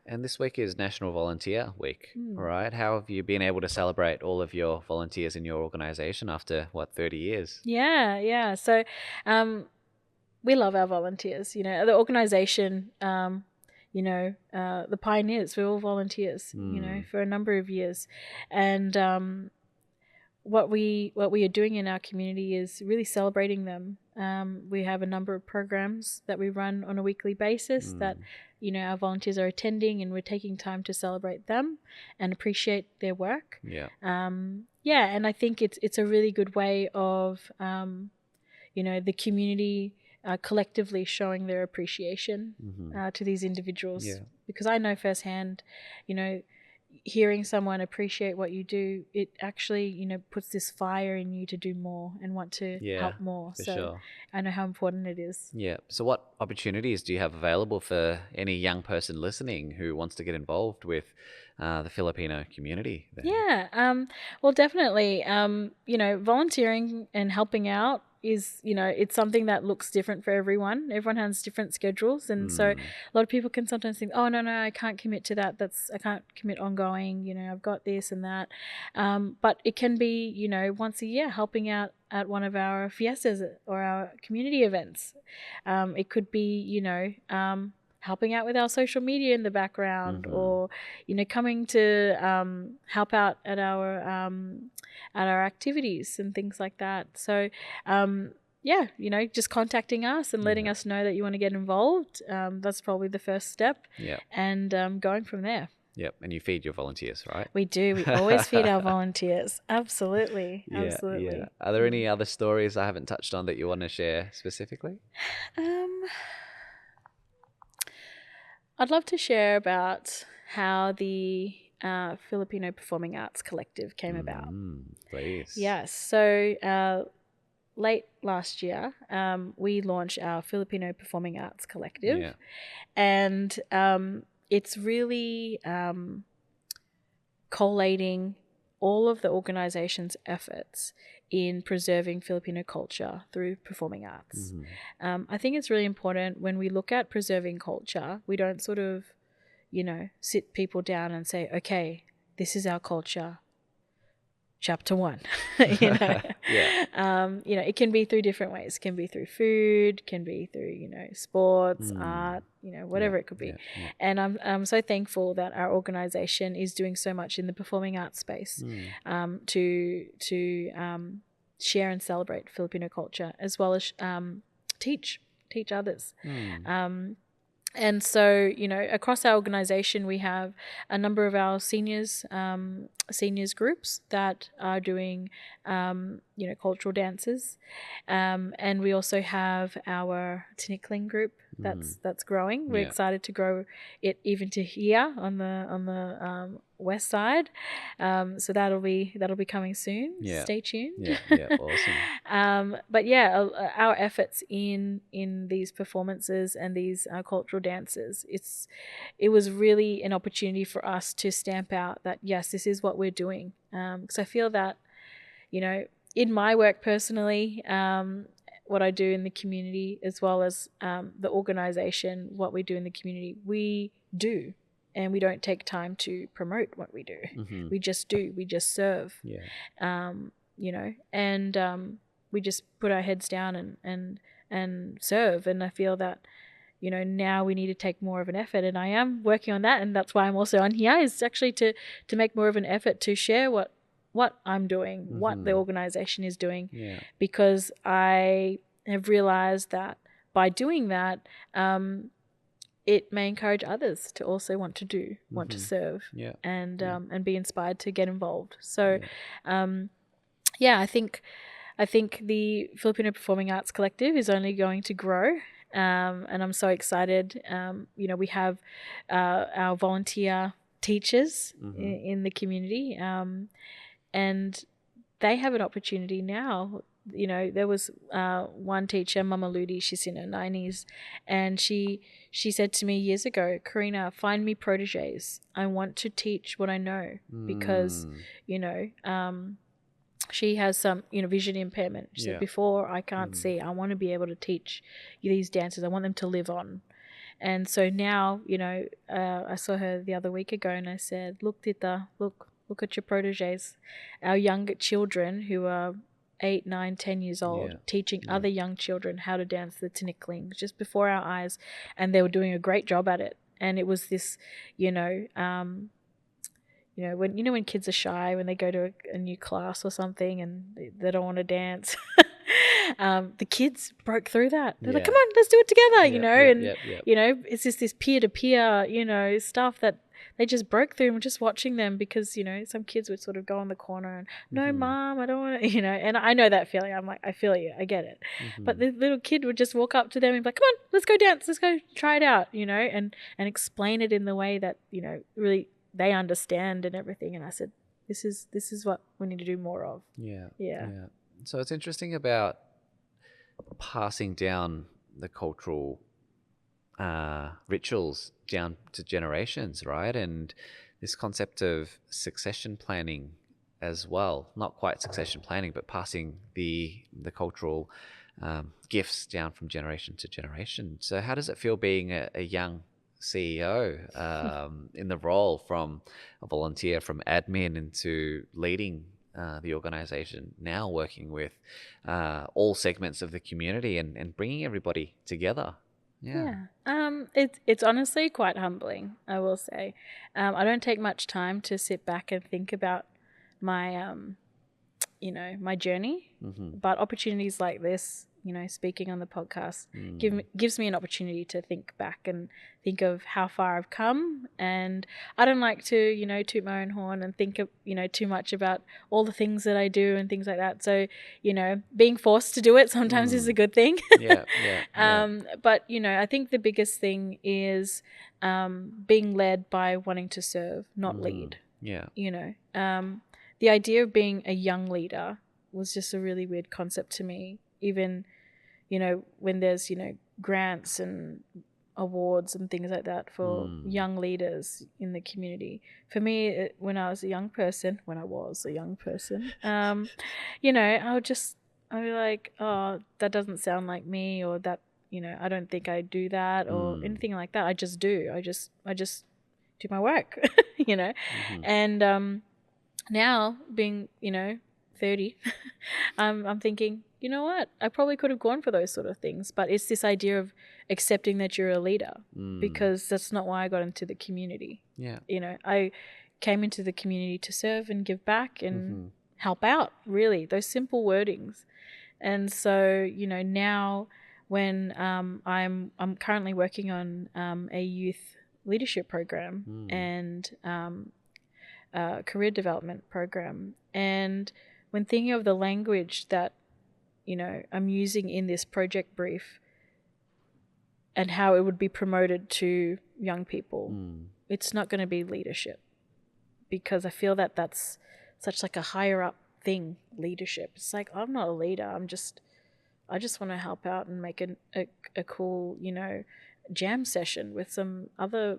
And this week is National Volunteer Week, right? How have you been able to celebrate all of your volunteers in your organization after, 30 years? So we love our volunteers. The organization, the pioneers, we're all volunteers, for a number of years. And what we are doing in our community is really celebrating them. We have a number of programs that we run on a weekly basis that our volunteers are attending, and we're taking time to celebrate them and appreciate their work. And I think it's a really good way of the community collectively showing their appreciation to these individuals. Because I know firsthand, hearing someone appreciate what you do, it actually, puts this fire in you to do more and want to help more. So sure. I know how important it is. So what opportunities do you have available for any young person listening who wants to get involved with the Filipino community there? Well, definitely, volunteering and helping out is, it's something that looks different for everyone. Everyone has different schedules. And so a lot of people can sometimes think, oh, no, I can't commit to that. I can't commit ongoing, I've got this and that. But it can be, once a year helping out at one of our fiestas or our community events. It could be, helping out with our social media in the background, or coming to help out at our activities and things like that. So just contacting us and letting us know that you want to get involved. That's probably the first step. And going from there. And you feed your volunteers, right? We do. We always feed our volunteers. Absolutely. Absolutely. Are there any other stories I haven't touched on that you want to share specifically? I'd love to share about how the Filipino Performing Arts Collective came about. Please. Yes. So late last year, we launched our Filipino Performing Arts Collective. And it's really collating all of the organization's efforts in preserving Filipino culture through performing arts. I think it's really important when we look at preserving culture, we don't sort of, sit people down and say, okay, this is our culture, chapter 1. It can be through different ways. It can be through food, can be through, sports, art, whatever it could be. And I'm so thankful that our organization is doing so much in the performing arts space to share and celebrate Filipino culture, as well as teach others. And so, across our organization, we have a number of our seniors groups that are doing, cultural dances. And we also have our Tinikling group that's growing. We're excited to grow it even to here on the west side. So that'll be coming soon. Stay tuned. Awesome. But our efforts in these performances and these cultural dances, it was really an opportunity for us to stamp out that yes, this is what we're doing. Because I feel that, in my work personally, what I do in the community, as well as the organization, what we do in the community, we do. And we don't take time to promote what we do. Mm-hmm. We just do. We just serve. Yeah. You know, and we just put our heads down and serve. And I feel that, you know, now we need to take more of an effort, and I am working on that, and that's why I'm also on here, is actually to make more of an effort to share what I'm doing, Mm-hmm. what the organization is doing, Yeah. because I have realized that by doing that, it may encourage others to also want to Mm-hmm. serve, Yeah. and Yeah. and be inspired to get involved. So, Yeah. I think the Filipino Performing Arts Collective is only going to grow, and I'm so excited. You know, we have our volunteer teachers Mm-hmm. in the community, and they have an opportunity now. You know, there was one teacher, Mama Ludi, she's in her 90s, and she said to me years ago, Corina, find me proteges. I want to teach what I know, because, you know, she has some, you know, vision impairment. She said, before I can't see, I want to be able to teach these dances. I want them to live on. And so now, you know, I saw her the other week ago, and I said, look, Tita, look at your proteges, our young children who are 8, 9, 10 years old, teaching other young children how to dance the tinikling just before our eyes, and they were doing a great job at it. And it was this, you know, when kids are shy, when they go to a new class or something and they don't want to dance, the kids broke through that. They're like, come on, let's do it together, you know, you know, it's just this peer-to-peer, you know, stuff that they just broke through, and just watching them, because, you know, some kids would sort of go on the corner and, no, Mom, I don't want to, you know, and I know that feeling. I'm like, I feel you, I get it. But the little kid would just walk up to them and be like, come on, let's go dance, let's go try it out, you know, and explain it in the way that, you know, really they understand and everything. And I said, this is what we need to do more of. Yeah. So it's interesting about passing down the cultural rituals down to generations, right? And this concept of succession planning as well, not quite succession planning, but passing the cultural gifts down from generation to generation. So how does it feel being a young CEO in the role from a volunteer, from admin into leading the organization, now working with all segments of the community and bringing everybody together? It's honestly quite humbling, I will say. I don't take much time to sit back and think about my you know, my journey, but opportunities like this, you know, speaking on the podcast, gives me an opportunity to think back and think of how far I've come. And I don't like to, you know, toot my own horn and think of, you know, too much about all the things that I do and things like that. So, you know, being forced to do it sometimes is a good thing. But, you know, I think the biggest thing is being led by wanting to serve, not lead. You know, the idea of being a young leader was just a really weird concept to me. Even, you know, when there's, you know, grants and awards and things like that for young leaders in the community. For me, when I was a young person, you know, I'd be like, oh, that doesn't sound like me, or that, you know, I don't think I do that, or anything like that. I just do. I just do my work, you know. And now being, you know, 30, I'm thinking, you know what? I probably could have gone for those sort of things, but it's this idea of accepting that you're a leader, because that's not why I got into the community. You know, I came into the community to serve and give back and help out, really, those simple wordings. And so, you know, now when I'm currently working on a youth leadership program and career development program, and when thinking of the language that, you know, I'm using in this project brief and how it would be promoted to young people, it's not going to be leadership, because I feel that that's such like a higher up thing, leadership. It's like, I'm not a leader. I just want to help out and make a cool, you know, jam session with some other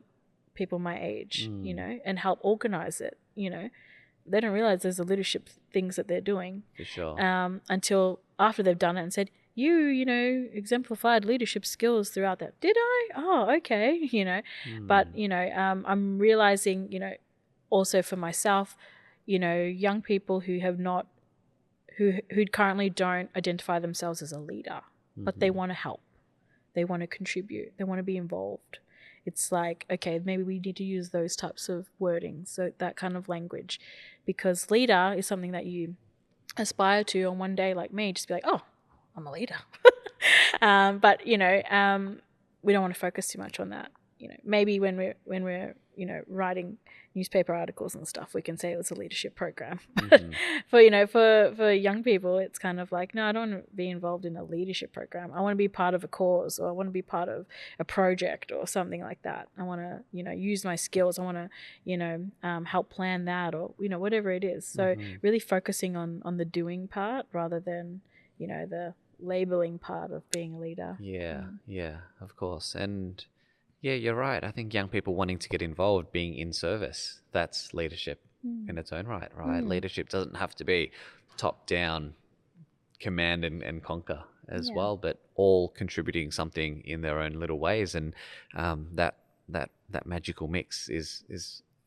people my age, you know, and help organize it, you know. They don't realize there's the leadership things that they're doing. For sure. Until after they've done it and said, you know, exemplified leadership skills throughout that. Did I? Oh, okay. You know, but, you know, I'm realizing, you know, also for myself, you know, young people who have not, who currently don't identify themselves as a leader, but they want to help. They want to contribute. They want to be involved. It's like, okay, maybe we need to use those types of wording, so that kind of language, because leader is something that you aspire to on one day, like me, just be like, oh, I'm a leader. But, you know, we don't want to focus too much on that. You know, maybe when we're, you know, writing newspaper articles and stuff, we can say it was a leadership program. But for, you know, for young people, it's kind of like, no, I don't want to be involved in a leadership program. I want to be part of a cause, or I want to be part of a project or something like that. I want to, you know, use my skills. I want to, you know, help plan that, or, you know, whatever it is. So really focusing on the doing part rather than, you know, the labeling part of being a leader. Yeah, of course. And yeah, you're right. I think young people wanting to get involved, being in service, that's leadership in its own right? Leadership doesn't have to be top down, command and conquer as well, but all contributing something in their own little ways. And that magical mix is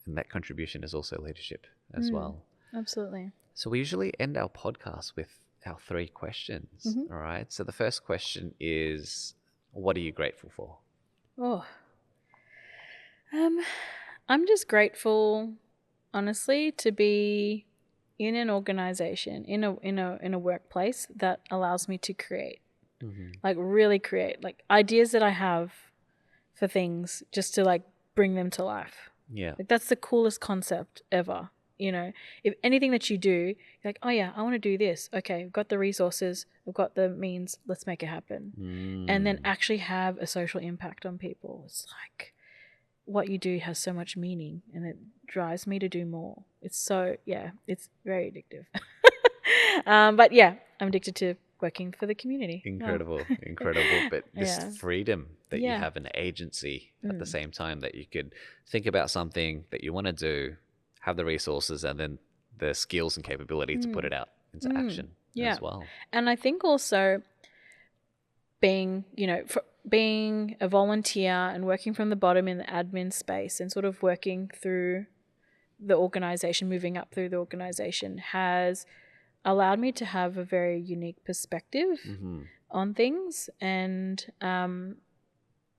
and that contribution is also leadership as well. Absolutely. So we usually end our podcast with our 3 questions. All right. So the first question is, what are you grateful for? Oh, I'm just grateful, honestly, to be in an organization, in a workplace that allows me to create, like really create, like ideas that I have for things, just to like bring them to life. Yeah. Like that's the coolest concept ever. You know, if anything that you do, you're like, oh yeah, I want to do this. Okay, we've got the resources, we've got the means, let's make it happen. And then actually have a social impact on people. It's like, what you do has so much meaning, and it drives me to do more. It's so, yeah, it's very addictive. But yeah, I'm addicted to working for the community. Incredible. But this freedom that you have, an agency at the same time, that you could think about something that you want to do, have the resources, and then the skills and capability to put it out into action as well. And I think also being, you know, being a volunteer and working from the bottom in the admin space and sort of working through the organization, moving up through the organization, has allowed me to have a very unique perspective on things. And,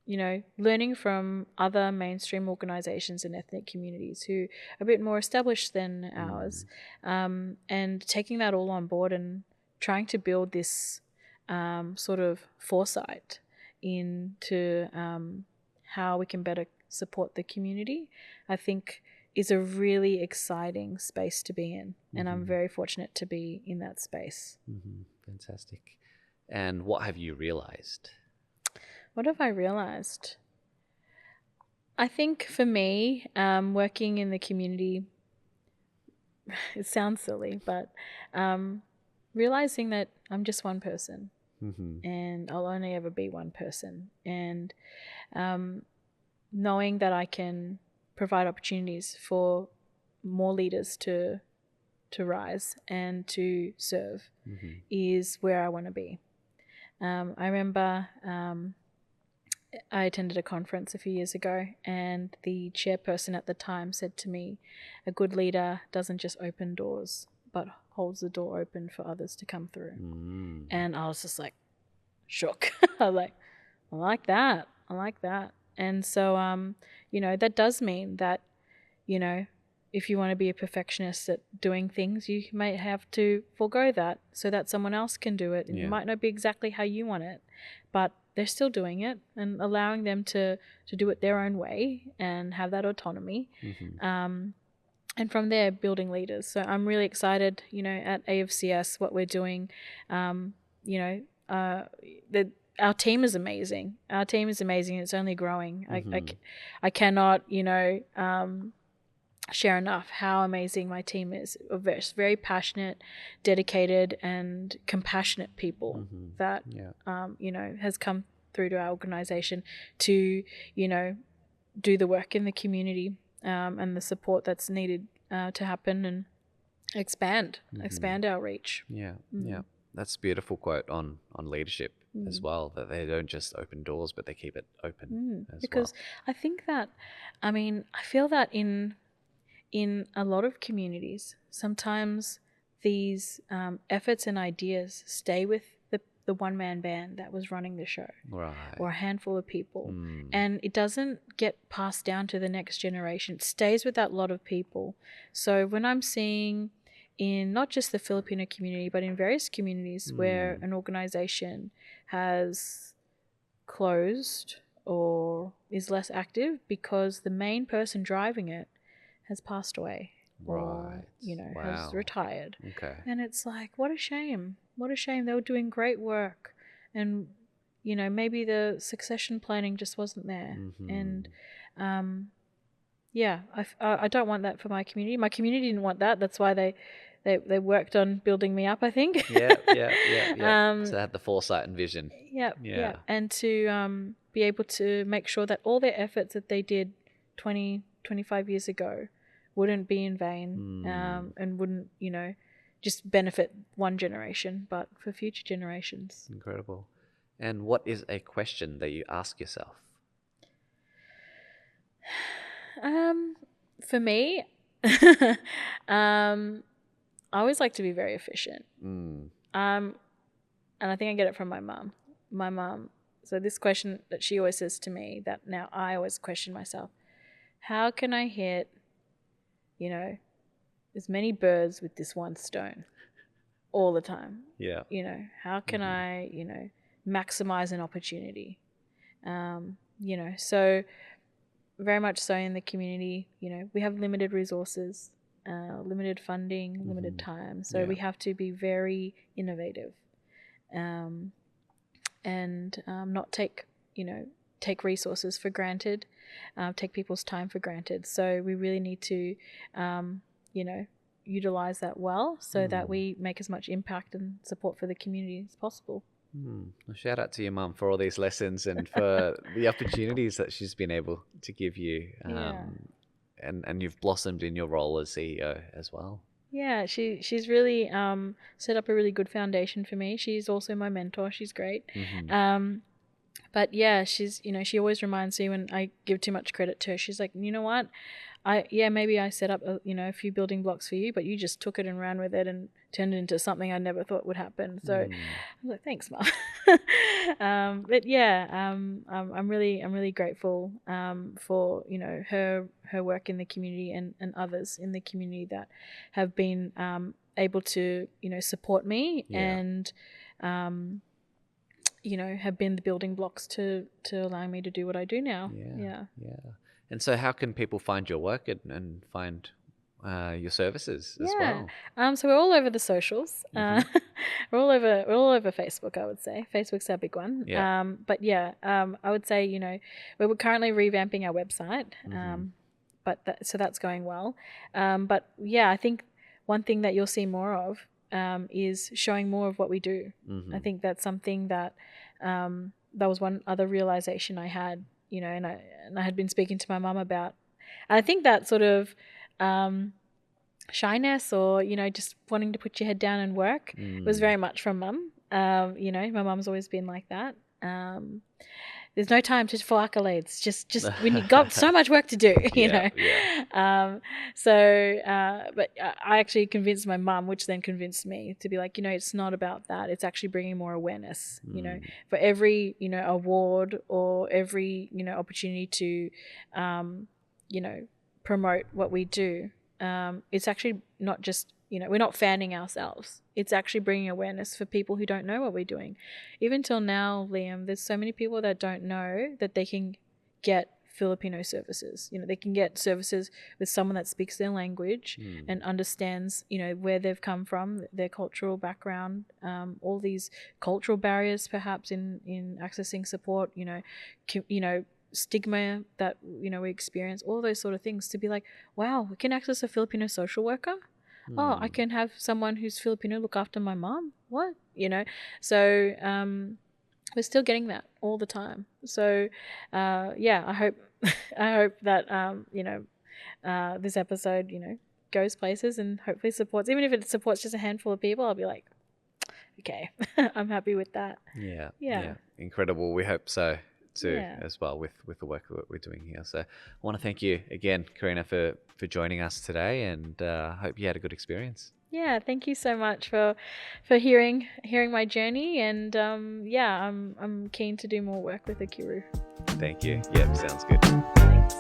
you know, learning from other mainstream organizations and ethnic communities who are a bit more established than ours, and taking that all on board and trying to build this sort of foresight into how we can better support the community, I think is a really exciting space to be in. And I'm very fortunate to be in that space. Fantastic. And what have you realized? What have I realized? I think for me, working in the community, it sounds silly, but realizing that I'm just one person. And I'll only ever be one person, and knowing that I can provide opportunities for more leaders to rise and to serve is where I want to be. I remember I attended a conference a few years ago, and the chairperson at the time said to me, a good leader doesn't just open doors, but holds the door open for others to come through. And I was just like shook. I was like, I like that. And so you know, that does mean that, you know, if you want to be a perfectionist at doing things, you may have to forego that so that someone else can do it. And it might not be exactly how you want it, but they're still doing it, and allowing them to do it their own way and have that autonomy. And from there, building leaders. So I'm really excited, you know, at AFCS, what we're doing. You know, our team is amazing. It's only growing. I cannot, you know, share enough how amazing my team is. Very passionate, dedicated, and compassionate people that, you know, has come through to our organization to, you know, do the work in the community, and the support that's needed to happen and expand our reach. Yeah. That's a beautiful quote on leadership as well, that they don't just open doors, but they keep it open as because well. I think that, I mean, I feel that in a lot of communities, sometimes these efforts and ideas stay with the one-man band that was running the show, Right. or a handful of people, and it doesn't get passed down to the next generation. It stays with that lot of people. So when I'm seeing in not just the Filipino community, but in various communities where an organization has closed or is less active because the main person driving it has passed away, or Right. has Wow. retired, Okay. and it's like, what a shame, they were doing great work, and maybe the succession planning just wasn't there. And yeah, I don't want that for my community. My community didn't want that. That's why they worked on building me up, I think. Yeah. So they had the foresight and vision. Yeah. And to be able to make sure that all their efforts that they did 25 years ago wouldn't be in vain, and wouldn't, just benefit one generation, but for future generations. Incredible. And what is a question that you ask yourself? For me, I always like to be very efficient. And I think I get it from my mum. So this question that she always says to me, that now I always question myself: how can I hit, as many birds with this one stone all the time? Yeah. How can I, maximize an opportunity? So very much so in the community, we have limited resources, limited funding, limited time. So we have to be very innovative, and not take resources for granted, take people's time for granted. So we really need to, utilize that well, so that we make as much impact and support for the community as possible. Well, shout out to your mum for all these lessons and for the opportunities that she's been able to give you. And you've blossomed in your role as CEO as well. Yeah, she's really set up a really good foundation for me. She's also my mentor. She's great. But yeah, she's, she always reminds me when I give too much credit to her. She's like, you know what? Maybe I set up a few building blocks for you, but you just took it and ran with it and turned it into something I never thought would happen. So I was like, thanks, Mum. But yeah, I'm really grateful for her work in the community, and others in the community that have been able to support me, and have been the building blocks to allowing me to do what I do now. Yeah. And so how can people find your work and find your services as well? So we're all over the socials. We're all over Facebook, I would say. Facebook's our big one. But yeah, I would say, we're currently revamping our website. So that's going well. But yeah, I think one thing that you'll see more of is showing more of what we do. I think that's something that that was one other realization I had, and I had been speaking to my mum about. And I think that sort of shyness, or just wanting to put your head down and work, was very much from Mum. My mum's always been like that. There's no time for accolades. Just when you've got so much work to do, you know. But I actually convinced my mum, which then convinced me to be like, it's not about that. It's actually bringing more awareness. For every award or every opportunity to, promote what we do. It's actually not just, we're not fanning ourselves. It's actually bringing awareness for people who don't know what we're doing. Even till now, Liam, there's so many people that don't know that they can get Filipino services. They can get services with someone that speaks their language and understands, where they've come from, their cultural background, all these cultural barriers perhaps in accessing support, stigma that we experience, all those sort of things, to be like, wow, we can access a Filipino social worker. Oh, I can have someone who's Filipino look after my mom. What? So we're still getting that all the time. So I hope that this episode goes places and hopefully supports, even if it supports just a handful of people. I'll be like, okay. I'm happy with that. Yeah. Incredible. We hope so too, as well, with the work that we're doing here. So I want to thank you again, Corina, for joining us today, and hope you had a good experience. Yeah, thank you so much for hearing my journey, and I'm keen to do more work with OKIRU. Thank you. Yep, sounds good. Thanks.